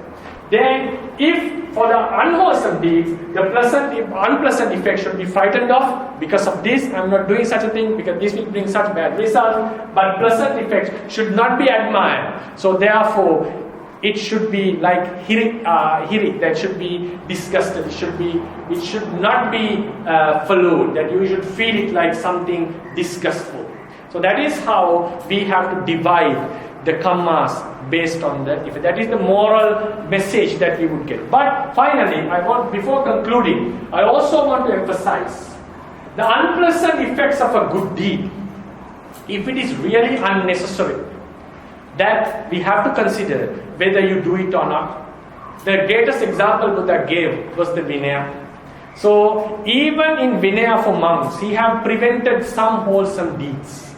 Then, if for the unwholesome deeds, the unpleasant effect should be frightened of. Because of this, I am not doing such a thing, because this will bring such bad results. But pleasant effects should not be admired. So therefore, it should be like hirit, that should be disgusted. It should not be followed. That you should feel it like something disgustful. So that is how we have to divide the kammas based on that. If that is the moral message that we would get. But finally, before concluding, I also want to emphasize the unpleasant effects of a good deed. If it is really unnecessary, that we have to consider whether you do it or not. The greatest example Buddha gave was the Vinaya. So even in Vinaya for monks, he have prevented some wholesome deeds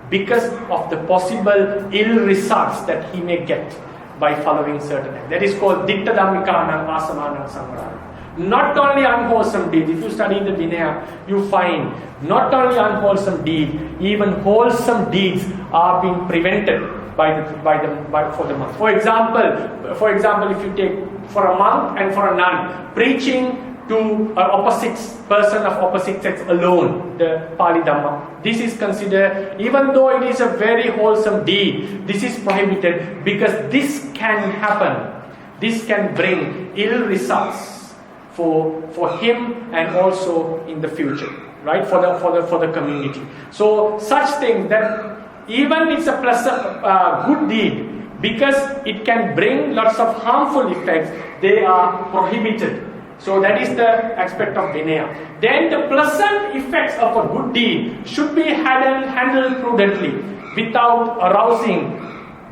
because of the possible ill results that he may get by following certain acts. That is called Ditta Dhammikānaṁ Āsamānaṁ Saṅgha. Not only unwholesome deeds. If you study the Vinaya, you find not only unwholesome deeds, even wholesome deeds are being prevented for the monk. For example, if you take for a monk and for a nun, preaching to an opposite person of opposite sex alone, the Pali Dhamma. This is considered, even though it is a very wholesome deed, this is prohibited because this can happen. This can bring ill results for him and also in the future, right? For the community. So such things that even it's a pleasant good deed, because it can bring lots of harmful effects, they are prohibited. So that is the aspect of Vinaya. Then the pleasant effects of a good deed should be handled prudently without arousing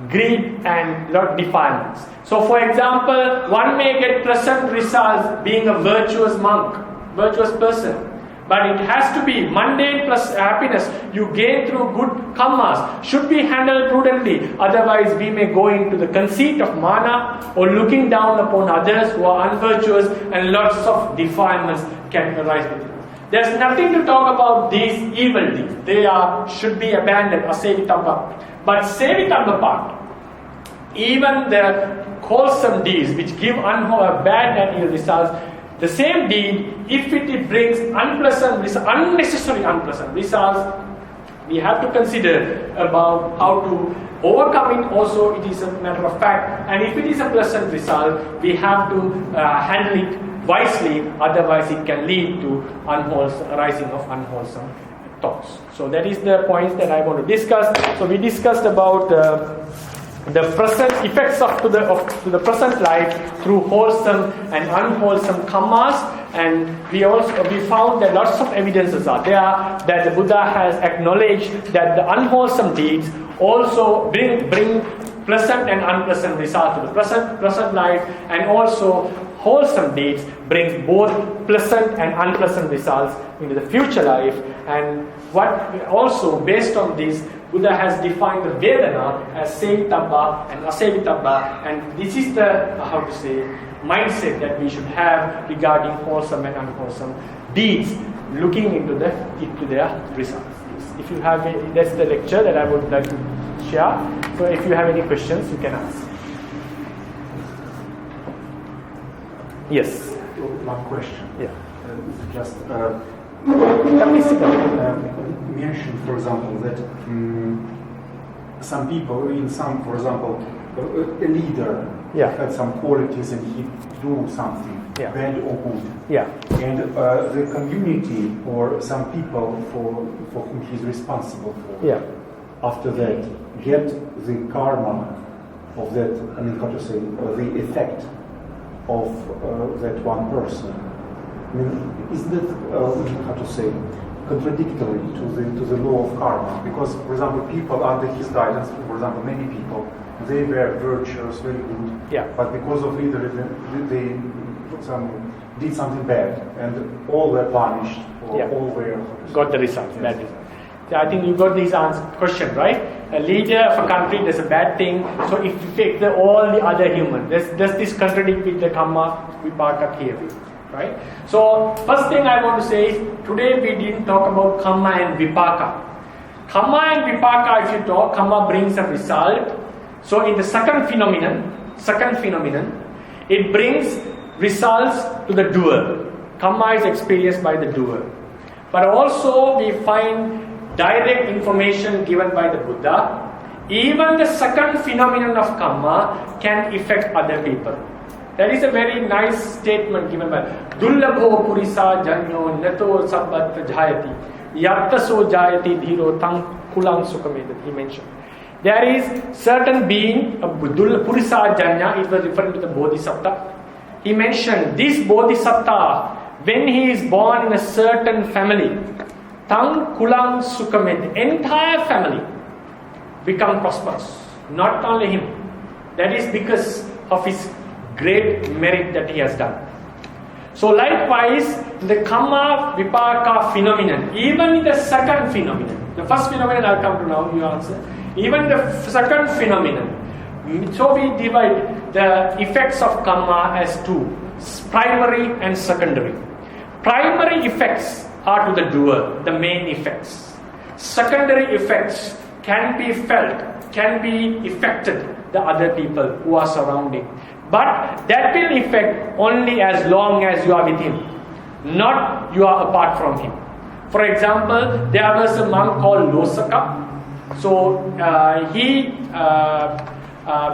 greed and defilements. So for example, one may get pleasant results being a virtuous monk, virtuous person. But it has to be mundane plus happiness you gain through good kammas should be handled prudently. Otherwise, we may go into the conceit of mana or looking down upon others who are unvirtuous, and lots of defilements can arise with it. There's nothing to talk about these evil deeds. They should be abandoned, asevitamba. But sevitamba part, even the wholesome deeds which give bad and ill results, the same deed, if it brings unnecessary unpleasant results, we have to consider about how to overcome it. Also, it is a matter of fact. And if it is a pleasant result, we have to handle it wisely. Otherwise, it can lead to arising of unwholesome thoughts. So that is the points that I want to discuss. So we discussed about the present effects to the present life through wholesome and unwholesome kammas, and we found that lots of evidences are there that the Buddha has acknowledged that the unwholesome deeds also bring pleasant and unpleasant results to the present life, and also wholesome deeds brings both pleasant and unpleasant results into the future life. And also based on this, Buddha has defined the Vedana as sevitabba and asevitabba, and this is the mindset that we should have regarding wholesome and unwholesome deeds, looking into their results. If you have that's the lecture that I would like to share. So if you have any questions, you can ask. Yes. One question. Yeah. Just Mention, mention, for example, that some people, for example, a leader had some qualities and he do something bad or good. Yeah. And the community or some people for whom he's responsible for, after that, get the karma of that, the effect of that one person. Is that, contradictory to the law of karma? Because, for example, people under his guidance, for example, many people, they were virtuous, very good, but because of leadership, they did something bad, and all were punished, or all were got the results, bad results. So I think you got this question, right? A leader of a country does a bad thing, so if you take all the other humans, does this contradict with the karma vipaka theory? Right? So first thing I want to say is, today we didn't talk about karma and vipaka. Karma and vipaka, if you talk, karma brings a result. So in the second phenomenon, it brings results to the doer. Karma is experienced by the doer. But also we find direct information given by the Buddha. Even the second phenomenon of karma can affect other people. That is a very nice statement given by Dullabho Purisa Janyo Nato Sabbat Jayati Yattaso Jayati Dhiro Tang Kulang Sukamedat, he mentioned. There is certain being, Purisa Janya, it was referring to the Bodhisattva. He mentioned this Bodhisattva, when he is born in a certain family, Tang Kulang Sukamed, entire family become prosperous. Not only him. That is because of his great merit that he has done. So likewise, the karma vipaka phenomenon, even in the second phenomenon, the first phenomenon I'll come to now, you answer. Even the second phenomenon, so we divide the effects of karma as two, primary and secondary. Primary effects are to the doer, the main effects. Secondary effects can be felt, can be affected the other people who are surrounding. But that will affect only as long as you are with him, not you are apart from him. For example, there was a monk called Losaka. So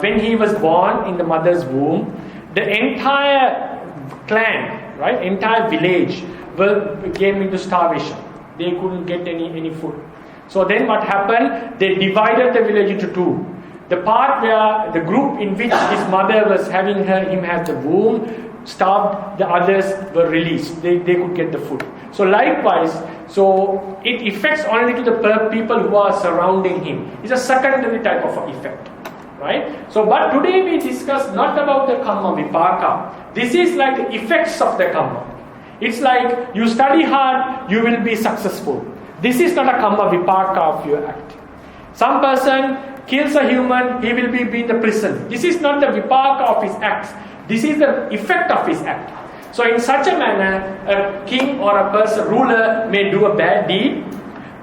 when he was born in the mother's womb, the entire clan, right, entire village came into starvation. They couldn't get any food. So then what happened? They divided the village into two. The part where the group in which his mother was having him as the womb starved, the others were released. They could get the food. So likewise, so it affects only to the people who are surrounding him. It's a secondary type of effect, right? So, but today we discuss not about the karma vipaka. This is like the effects of the karma. It's like you study hard, you will be successful. This is not a karma vipaka of your act. Some person kills a human, he will be in the prison. This is not the vipaka of his acts. This is the effect of his act. So in such a manner, a king or a person, ruler may do a bad deed.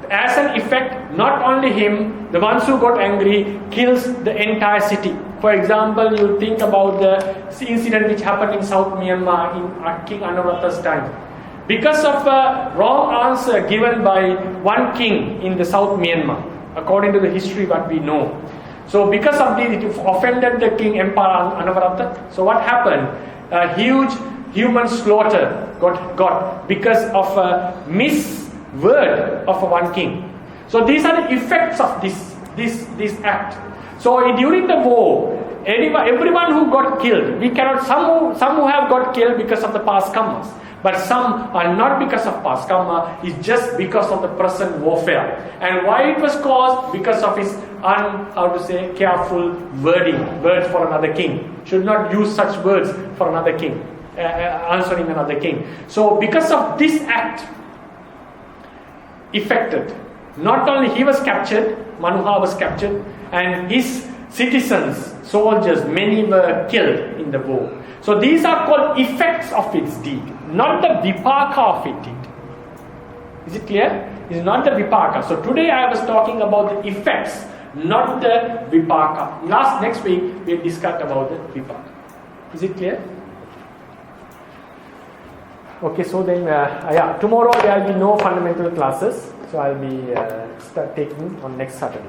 As an effect, not only him, the ones who got angry kills the entire city. For example, you think about the incident which happened in South Myanmar in King Anuruddha's time. Because of a wrong answer given by one king in the South Myanmar, according to the history what we know. So because of this, it offended the king Emperor Anuruddha. So what happened? A huge human slaughter got because of a misword of one king. So these are the effects of this act. So during the war, everyone who got killed, we cannot, some who have got killed because of the past karmas, but some are not because of past karma, it's just because of the present warfare. And why it was caused? Because of his careful words for another king. Should not use such words for another king, answering another king. So because of this act, affected, not only he was captured, Manuha was captured, and his citizens, soldiers, many were killed in the war. So these are called effects of its deed, not the vipaka of its deed. Is it clear? It's not the vipaka. So today I was talking about the effects, not the vipaka. Next week we discussed about the vipaka. Is it clear? Okay, so then, tomorrow there will be no fundamental classes, so I'll be start taking on next Saturday.